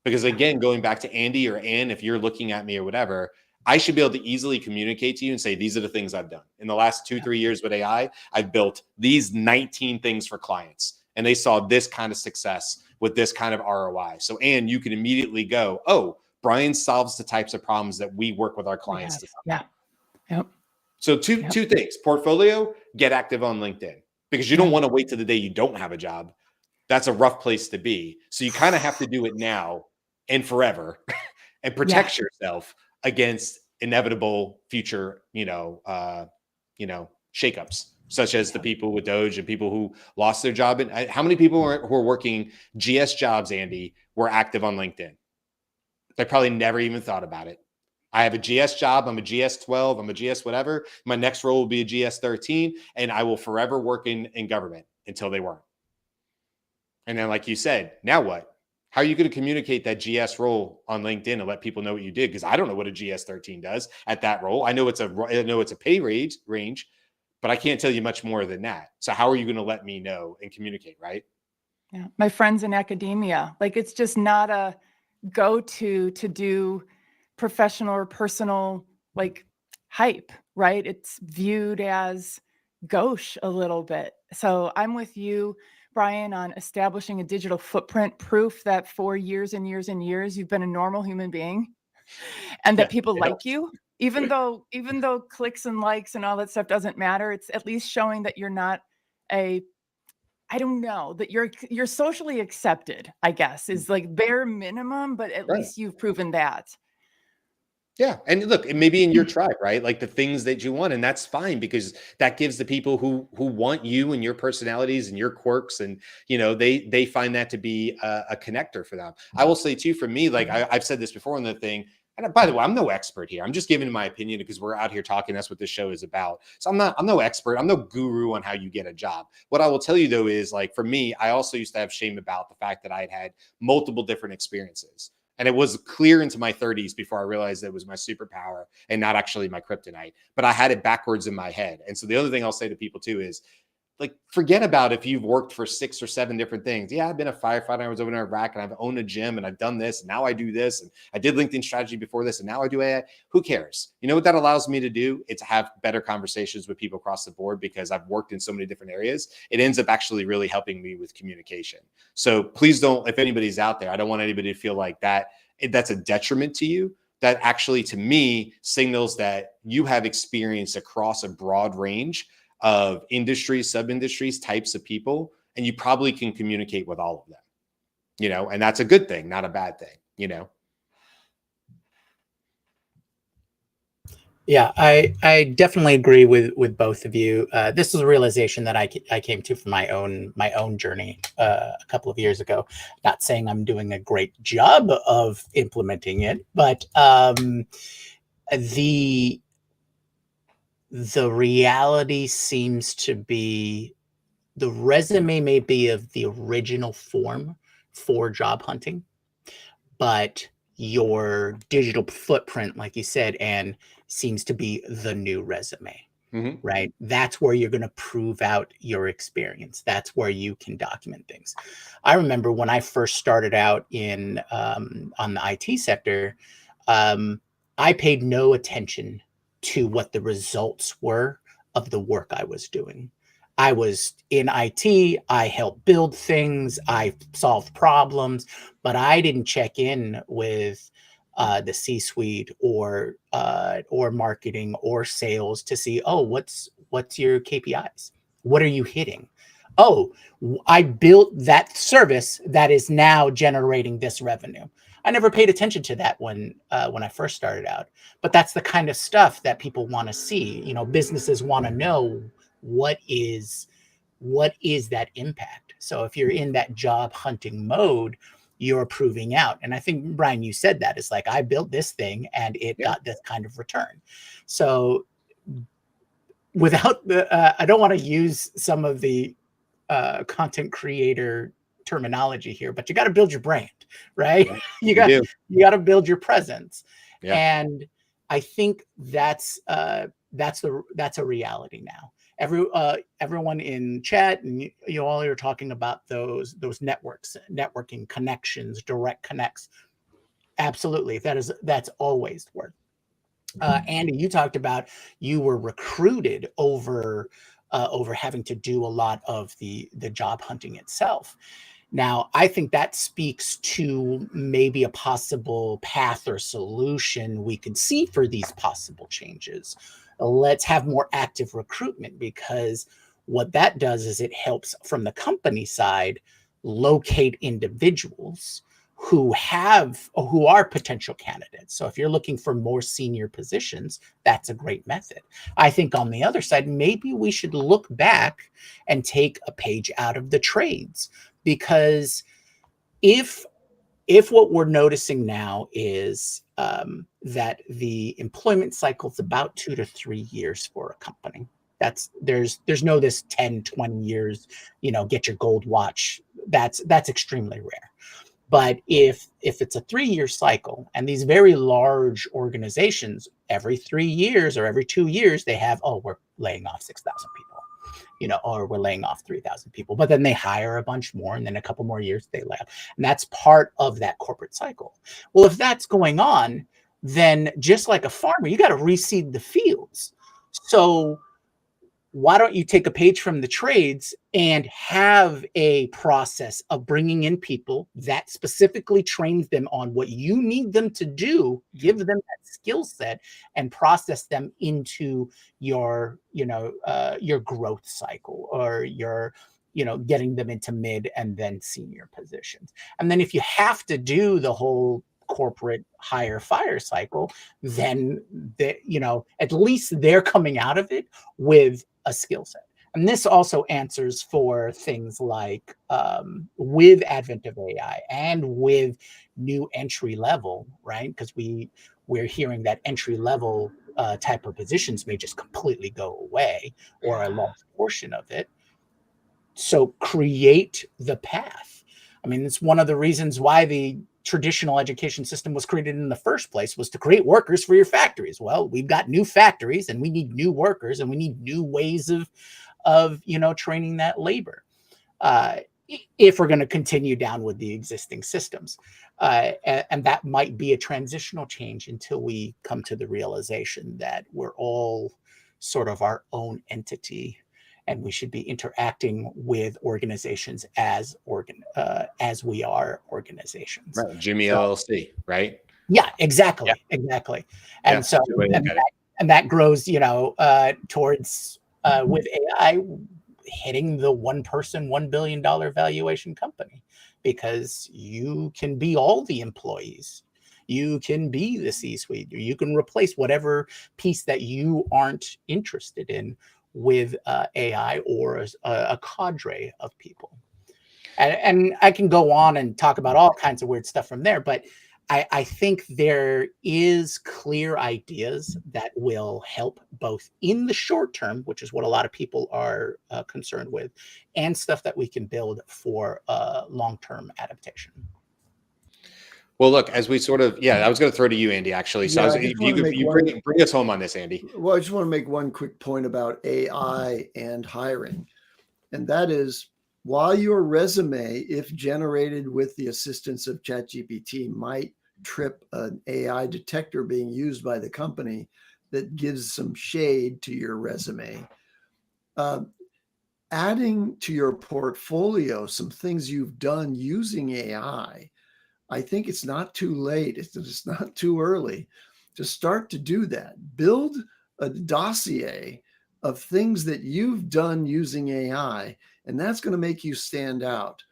[SPEAKER 1] Because again, going back to Andy or Ann, if you're looking at me or whatever, I should be able to easily communicate to you and say, these are the things I've done. In the last 2-3 years with AI, I've built these 19 things for clients. And they saw this kind of success with this kind of ROI. So, Ann, you can immediately go, oh, Brian solves the types of problems that we work with our clients to solve.
[SPEAKER 2] Yeah. Yep.
[SPEAKER 1] So two things: portfolio, get active on LinkedIn, because you don't want to wait till the day you don't have a job. That's a rough place to be. So you kind of have to do it now and forever and protect yourself against inevitable future, shakeups, such as the people with Doge and people who lost their job. And how many people who are working GS jobs, Andy, were active on LinkedIn? They probably never even thought about it. I have a GS job. I'm a GS 12. I'm a GS whatever. My next role will be a GS 13, and I will forever work in government until they weren't. And then, like you said, now what? How are you going to communicate that GS role on LinkedIn and let people know what you did? Because I don't know what a GS 13 does at that role. I know it's a pay range, but I can't tell you much more than that. So how are you going to let me know and communicate, right?
[SPEAKER 2] Yeah. My friends in academia, like, it's just not a go-to to do professional or personal like hype, right? It's viewed as gauche a little bit. So I'm with you, Brian, on establishing a digital footprint, proof that for years and years and years you've been a normal human being and that people like you, even though clicks and likes and all that stuff doesn't matter. It's at least showing that you're not that you're socially accepted, I guess, is like bare minimum, but at least you've proven that.
[SPEAKER 1] Yeah. And look, it may be in your tribe, right? Like the things that you want. And that's fine, because that gives the people who want you and your personalities and your quirks, and, they find that to be a connector for them. I will say too, for me, like I've said this before in the thing, and by the way, I'm no expert here. I'm just giving my opinion because we're out here talking. That's what this show is about. So I'm no expert. I'm no guru on how you get a job. What I will tell you though, is like, for me, I also used to have shame about the fact that I had multiple different experiences. And it was clear into my 30s before I realized that it was my superpower and not actually my kryptonite. But I had it backwards in my head. And so the other thing I'll say to people too is, like, forget about if you've worked for 6 or 7 different things. Yeah, I've been a firefighter. I was over in Iraq, and I've owned a gym, and I've done this. And now I do this. And I did LinkedIn strategy before this, and now I do AI. Who cares? You know what that allows me to do? It's have better conversations with people across the board, because I've worked in so many different areas. It ends up actually really helping me with communication. So please don't, if anybody's out there, I don't want anybody to feel like that's a detriment to you. That actually, to me, signals that you have experience across a broad range of industries, sub-industries, types of people, and you probably can communicate with all of them, and that's a good thing, not a bad thing,
[SPEAKER 3] Yeah, I definitely agree with both of you. This is a realization that I came to from my own journey a couple of years ago. Not saying I'm doing a great job of implementing it, but the reality seems to be the resume may be of the original form for job hunting, but your digital footprint, like you said, and seems to be the new resume, right? That's where you're going to prove out your experience. That's where you can document things. I remember when I first started out on the IT sector, I paid no attention to what the results were of the work I was doing. I was in IT, I helped build things, I solved problems, but I didn't check in with the C-suite or marketing or sales to see, what's your KPIs? What are you hitting? I built that service that is now generating this revenue. I never paid attention to that when I first started out. But that's the kind of stuff that people want to see. You know, businesses want to know what is that impact. So if you're in that job hunting mode, you're proving out. And I think, Brian, you said that. It's like, I built this thing and it got this kind of return. So without the, I don't want to use some of the content creator terminology here, but you got to build your brand, right? You got to build your presence. And I think that's a reality now. Everyone in chat, and you all are talking about those networking connections, direct connects. Absolutely, that's always worked. Andy, you talked about you were recruited over having to do a lot of the job hunting itself. Now, I think that speaks to maybe a possible path or solution we could see for these possible changes. Let's have more active recruitment, because what that does is it helps from the company side locate individuals who are potential candidates. So if you're looking for more senior positions, that's a great method. I think on the other side, maybe we should look back and take a page out of the trades, because if what we're noticing now is that the employment cycle is about 2 to 3 years for a company. There's no this 10, 20 years, get your gold watch. That's extremely rare. But if it's a 3-year cycle, and these very large organizations, every 3 years or every 2 years, they have, we're laying off 6,000 people, or we're laying off 3,000 people, but then they hire a bunch more, and then a couple more years they lay off. And that's part of that corporate cycle. Well, if that's going on, then just like a farmer, you got to reseed the fields. So why don't you take a page from the trades and have a process of bringing in people that specifically trains them on what you need them to do, give them that skill set, and process them into your growth cycle, or your, getting them into mid and then senior positions. And then if you have to do the whole corporate hire fire cycle, then at least they're coming out of it with a skill set. And this also answers for things like with advent of AI and with new entry level, right? Because we're hearing that entry level type of positions may just completely go away, or a large portion of it. So create the path. I mean, it's one of the reasons why the traditional education system was created in the first place, was to create workers for your factories. Well, we've got new factories, and we need new workers, and we need new ways of training that labor if we're going to continue down with the existing systems. And that might be a transitional change until we come to the realization that we're all sort of our own entity, and we should be interacting with organizations as we are organizations.
[SPEAKER 1] Right, Jimmy LLC, right?
[SPEAKER 3] Yeah, exactly, exactly. And so, and that grows, towards with AI hitting the one person, $1 billion valuation company, because you can be all the employees. You can be the C-suite. You can replace whatever piece that you aren't interested in with AI, or a cadre of people. And I can go on and talk about all kinds of weird stuff from there, but I think there is clear ideas that will help both in the short term, which is what a lot of people are concerned with, and stuff that we can build for long-term adaptation.
[SPEAKER 1] Well, look, as we sort of, I was going to throw to you, Andy, actually. So if you bring us home on this, Andy.
[SPEAKER 4] Well, I just want to make one quick point about AI and hiring. And that is, while your resume, if generated with the assistance of ChatGPT, might trip an AI detector being used by the company that gives some shade to your resume, adding to your portfolio some things you've done using AI, I think it's not too late. It's not too early to start to do that. Build a dossier of things that you've done using AI, and that's going to make you stand out,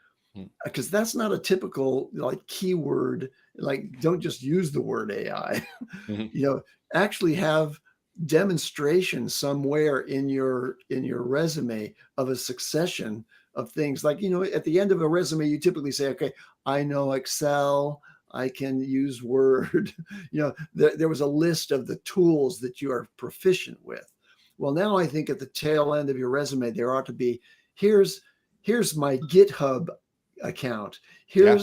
[SPEAKER 4] because that's not a typical keyword Like, don't just use the word AI.
[SPEAKER 1] Mhm.
[SPEAKER 4] You know, actually have demonstration somewhere in your resume of a succession of things. Like, you know, at the end of a resume, you typically say, okay, I know Excel, I can use Word. You know, there was a list of the tools that you are proficient with. Well, now I think at the tail end of your resume, there ought to be, here's my GitHub account.
[SPEAKER 1] Yeah.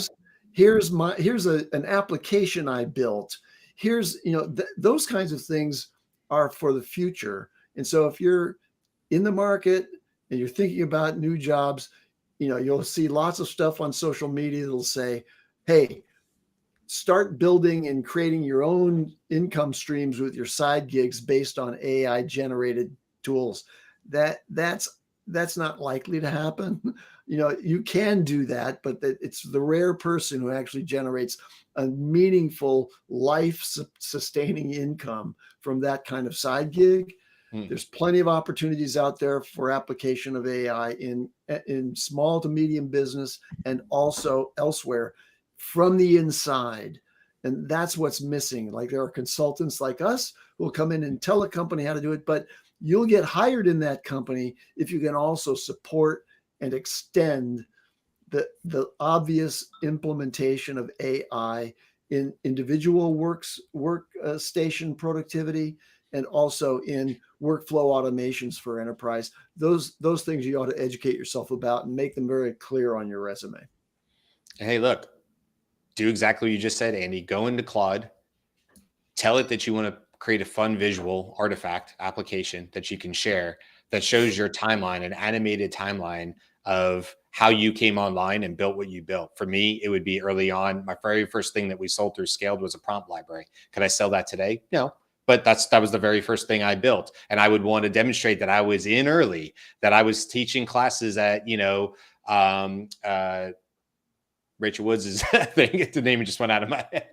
[SPEAKER 4] Here's an application I built. Here's, you know, those kinds of things are for the future. And so if you're in the market and you're thinking about new jobs, you know, you'll see lots of stuff on social media that'll say, hey, start building and creating your own income streams with your side gigs based on AI generated tools. That's not likely to happen. You know, you can do that, but it's the rare person who actually generates a meaningful life sustaining income from that kind of side gig. There's plenty of opportunities out there for application of AI in small to medium business and also elsewhere from the inside. And that's what's missing. Like, there are consultants like us who will come in and tell a company how to do it, but you'll get hired in that company if you can also support and extend the obvious implementation of AI in individual workstation productivity and also in workflow automations for enterprise. Those things you ought to educate yourself about and make them very clear on your resume.
[SPEAKER 1] Hey, look, do exactly what you just said, Andy. Go into Claude, tell it that you want to create a fun visual artifact application that you can share that shows your timeline, an animated timeline of how you came online and built what you built. For me, it would be early on. My very first thing that we sold through Scaled was a prompt library. Could I sell that today? No. But that was the very first thing I built. And I would want to demonstrate that I was in early, that I was teaching classes at, Rachel Woods' thing. The name just went out of my head.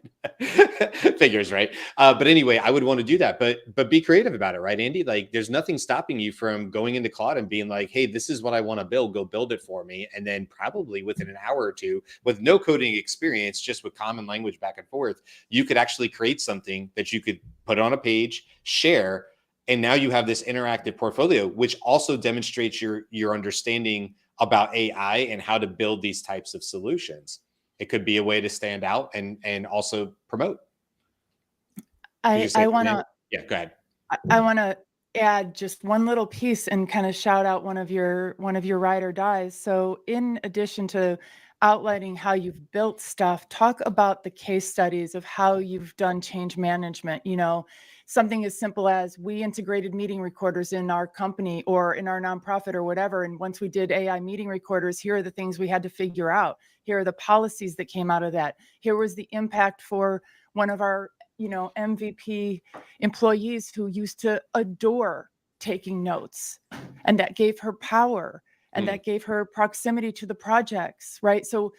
[SPEAKER 1] Figures, right? But anyway, I would want to do that, but be creative about it, right, Andy? Like, there's nothing stopping you from going into Claude and being like, hey, this is what I want to build. Go build it for me. And then probably within an hour or two, with no coding experience, just with common language back and forth, you could actually create something that you could put on a page, share, and now you have this interactive portfolio, which also demonstrates your understanding about AI and how to build these types of solutions. It could be a way to stand out and also promote.
[SPEAKER 2] I want to
[SPEAKER 1] Yeah, go ahead.
[SPEAKER 2] I want to add just one little piece and kind of shout out one of your ride or dies. So in addition to outlining how you've built stuff, talk about the case studies of how you've done change management. You know, something as simple as we integrated meeting recorders in our company or in our nonprofit or whatever. And once we did AI meeting recorders, here are the things we had to figure out. Here are the policies that came out of that. Here was the impact for one of our MVP employees who used to adore taking notes, and that gave her power and that gave her proximity to the projects, right? So,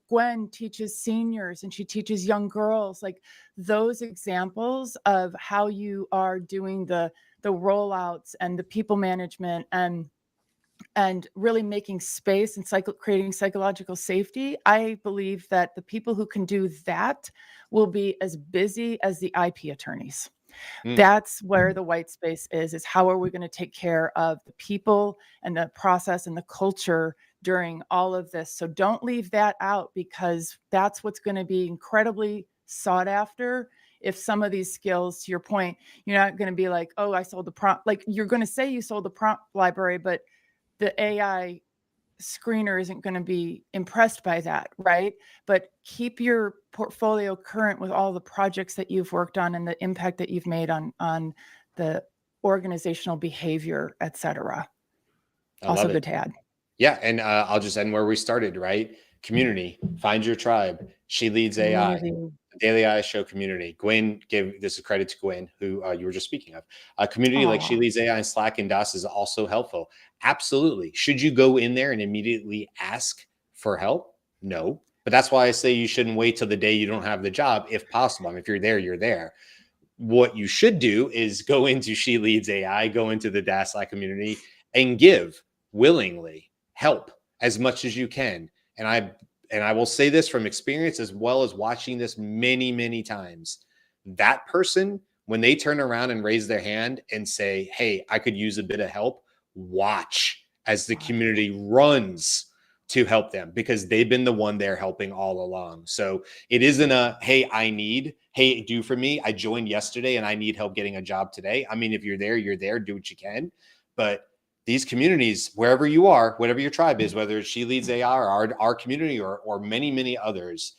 [SPEAKER 2] Gwen teaches seniors and she teaches young girls, like those examples of how you are doing the rollouts and the people management and really making space and creating psychological safety. I believe that the people who can do that will be as busy as the IP attorneys. That's where the white space is how are we going to take care of the people and the process and the culture during all of this? So don't leave that out, because that's what's going to be incredibly sought after. If some of these skills, to your point, you're not going to be like, oh, I sold the prompt. Like, you're going to say you sold the prompt library, but the AI screener isn't going to be impressed by that, right? But keep your portfolio current with all the projects that you've worked on and the impact that you've made on the organizational behavior, et cetera. Also good to add.
[SPEAKER 1] Yeah, and I'll just end where we started, right? Community, find your tribe. She leads AI. Daily AI Show community. Gwen gave this a credit to Gwen, who you were just speaking of. A community like She Leads AI and Slack and DOS is also helpful. Absolutely. Should you go in there and immediately ask for help? No. But that's why I say you shouldn't wait till the day you don't have the job, if possible. I mean, if you're there, you're there. What you should do is go into She Leads AI, go into the DAS Slack community, and give willingly help as much as you can. And I and I will say this from experience as well as watching this many, many times, that person, when they turn around and raise their hand and say, hey, I could use a bit of help, watch as the community runs to help them, because they've been the one they're helping all along. So it isn't a, hey, hey, do for me. I joined yesterday and I need help getting a job today. I mean, if you're there, do what you can. But these communities, wherever you are, whatever your tribe is, whether it's She Leads AI or our community or many, many others,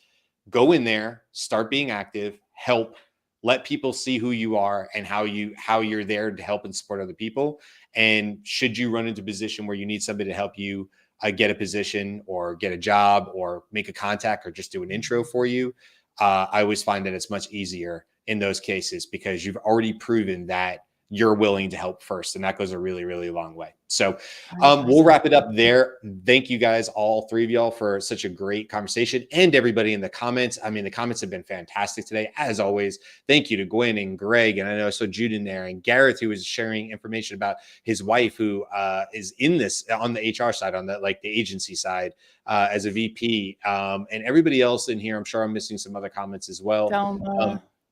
[SPEAKER 1] go in there, start being active, help, let people see who you are and how you're there to help and support other people. And should you run into a position where you need somebody to help you get a position or get a job or make a contact or just do an intro for you, I always find that it's much easier in those cases because you've already proven that you're willing to help first. And that goes a really, really long way. So we'll wrap it up there. Thank you guys, all three of y'all, for such a great conversation, and everybody in the comments. I mean, the comments have been fantastic today, as always. Thank you to Gwen and Greg. And I know I saw Jude in there, and Gareth, who was sharing information about his wife, who is in this on the HR side, on the agency side as a VP, and everybody else in here. I'm sure I'm missing some other comments as well.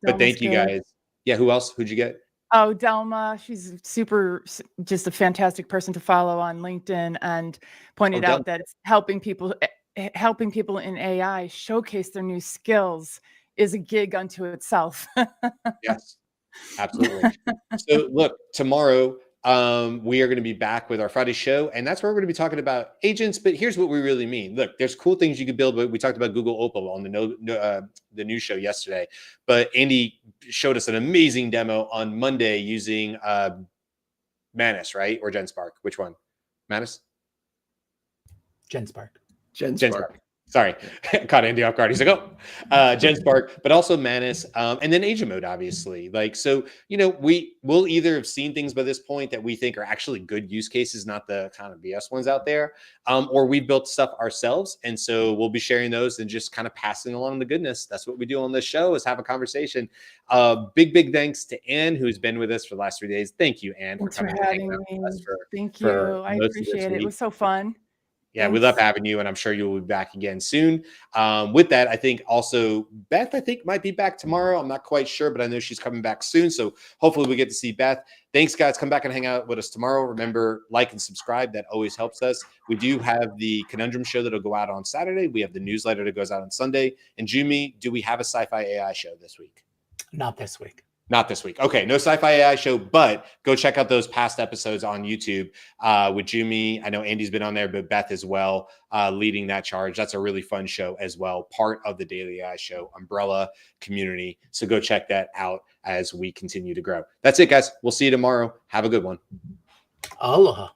[SPEAKER 1] But thank you guys. Yeah. Who else? Who'd you get?
[SPEAKER 2] Oh, Delma, she's just a fantastic person to follow on LinkedIn, and pointed out that it's helping people in AI showcase their new skills is a gig unto itself.
[SPEAKER 1] Yes, absolutely. So look, tomorrow we are going to be back with our Friday show, and that's where we're going to be talking about agents. But here's what we really mean. Look, there's cool things you can build. But we talked about Google Opal on the news show yesterday. But Andy showed us an amazing demo on Monday using Manus, right? Or GenSpark? Which one? Manus?
[SPEAKER 3] GenSpark.
[SPEAKER 1] Sorry, caught Andy off guard. He's like, oh, GenSpark, but also Manus, and then Agent Mode, obviously. So, we'll either have seen things by this point that we think are actually good use cases, not the kind of BS ones out there, or we built stuff ourselves. And so we'll be sharing those and just kind of passing along the goodness. That's what we do on this show, is have a conversation. Big thanks to Anne, who's been with us for the last 3 days. Thank you, Anne, for coming and hanging out with us.
[SPEAKER 2] Thank you. I appreciate it. It was so fun.
[SPEAKER 1] Yeah, we love having you, and I'm sure you'll be back again soon. With that, I think also Beth, might be back tomorrow. I'm not quite sure, but I know she's coming back soon. So hopefully we get to see Beth. Thanks, guys. Come back and hang out with us tomorrow. Remember, like and subscribe. That always helps us. We do have the Conundrum show that'll go out on Saturday. We have the newsletter that goes out on Sunday. And Jumi, do we have a sci-fi AI show this week?
[SPEAKER 3] Not this week.
[SPEAKER 1] Not this week. Okay, no sci-fi AI show, but go check out those past episodes on YouTube with Jumi. I know Andy's been on there, but Beth as well, leading that charge. That's a really fun show as well, part of the Daily AI Show umbrella community. So go check that out as we continue to grow. That's it, guys. We'll see you tomorrow. Have a good one.
[SPEAKER 3] Aloha.